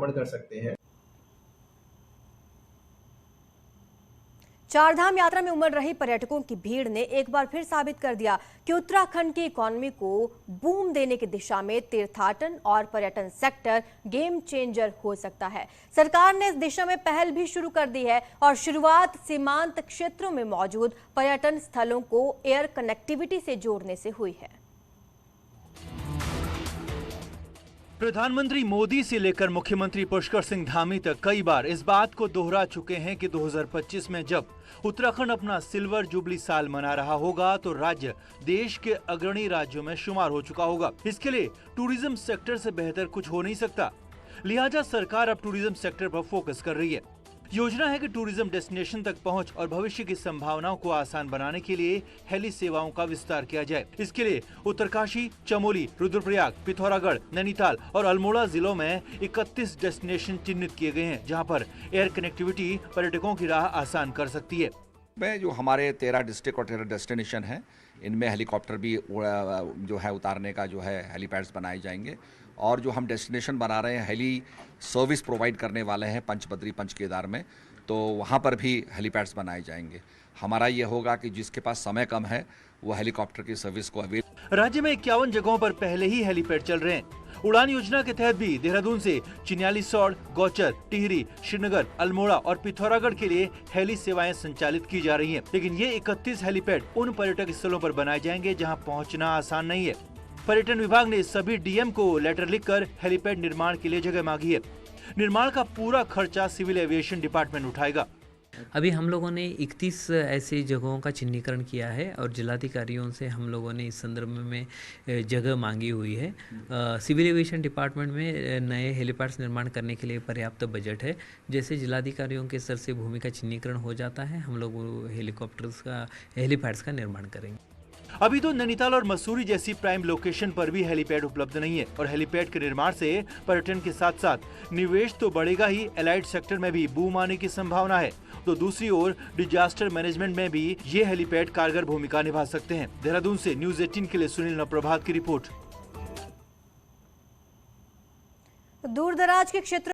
भ्रमण कर सकते हैं। चारधाम यात्रा में उमड़ रही पर्यटकों की भीड़ ने एक बार फिर साबित कर दिया कि उत्तराखंड की इकोनॉमी को बूम देने की दिशा में तीर्थाटन और पर्यटन सेक्टर गेम चेंजर हो सकता है। सरकार ने इस दिशा में पहल भी शुरू कर दी है और शुरुआत सीमांत क्षेत्रों में मौजूद पर्यटन स्थलों को एयर कनेक्टिविटी से जोड़ने से हुई है। प्रधानमंत्री मोदी से लेकर मुख्यमंत्री पुष्कर सिंह धामी तक कई बार इस बात को दोहरा चुके हैं कि 2025 में जब उत्तराखंड अपना सिल्वर जुबली साल मना रहा होगा तो राज्य देश के अग्रणी राज्यों में शुमार हो चुका होगा। इसके लिए टूरिज्म सेक्टर से बेहतर कुछ हो नहीं सकता। लिहाजा सरकार अब टूरिज्म सेक्टर पर फोकस कर रही है। योजना है कि टूरिज्म डेस्टिनेशन तक पहुंच और भविष्य की संभावनाओं को आसान बनाने के लिए हेली सेवाओं का विस्तार किया जाए। इसके लिए उत्तरकाशी, चमोली, रुद्रप्रयाग, पिथौरागढ़, नैनीताल और अल्मोड़ा जिलों में 31 डेस्टिनेशन चिन्हित किए गए हैं, जहां पर एयर कनेक्टिविटी पर्यटकों की राह आसान कर सकती है। में जो हमारे 13 डिस्ट्रिक्ट और 13 डेस्टिनेशन हैं, इनमें हेलीकॉप्टर भी जो है उतारने का जो है हेलीपैड्स बनाए जाएंगे और जो हम डेस्टिनेशन बना रहे हैं हेली सर्विस प्रोवाइड करने वाले हैं पंचबद्री, पंच केदार में, तो वहाँ पर भी हेलीपैड्स बनाए जाएंगे। हमारा ये होगा कि जिसके पास समय कम है वो हेलीकॉप्टर की सर्विस को अवेल। राज्य में 51 जगहों पर पहले ही हेलीपैड चल रहे हैं। उड़ान योजना के तहत भी देहरादून से चिन्यालीसौड़, गौचर, टिहरी, श्रीनगर, अल्मोड़ा और पिथौरागढ़ के लिए हेली सेवाएं संचालित की जा रही हैं। लेकिन ये 31 हेलीपैड उन पर्यटक स्थलों पर बनाए जाएंगे जहां पहुंचना आसान नहीं है। पर्यटन विभाग ने सभी डीएम को लेटर लिखकर हेलीपैड निर्माण के लिए जगह मांगी है। निर्माण का पूरा खर्चा सिविल एविएशन डिपार्टमेंट उठाएगा। अभी हम लोगों ने 31 ऐसी जगहों का चिन्हीकरण किया है और जिलाधिकारियों से हम लोगों ने इस संदर्भ में जगह मांगी हुई है। सिविल एविएशन डिपार्टमेंट में नए हेलीपैड्स निर्माण करने के लिए पर्याप्त बजट है। जैसे जिलाधिकारियों के स्तर से भूमि का चिन्हीकरण हो जाता है, हम लोग हेलीपैड्स का निर्माण करेंगे। अभी तो नैनीताल और मसूरी जैसी प्राइम लोकेशन पर भी हेलीपैड उपलब्ध नहीं है और हेलीपैड के निर्माण से पर्यटन के साथ साथ निवेश तो बढ़ेगा ही, एलाइड सेक्टर में भी बूम आने की संभावना है। तो दूसरी ओर डिजास्टर मैनेजमेंट में भी ये हेलीपैड कारगर भूमिका निभा सकते हैं। देहरादून से न्यूज़ 18 के लिए सुनील नवप्रभात की रिपोर्ट। दूर दराज के क्षेत्र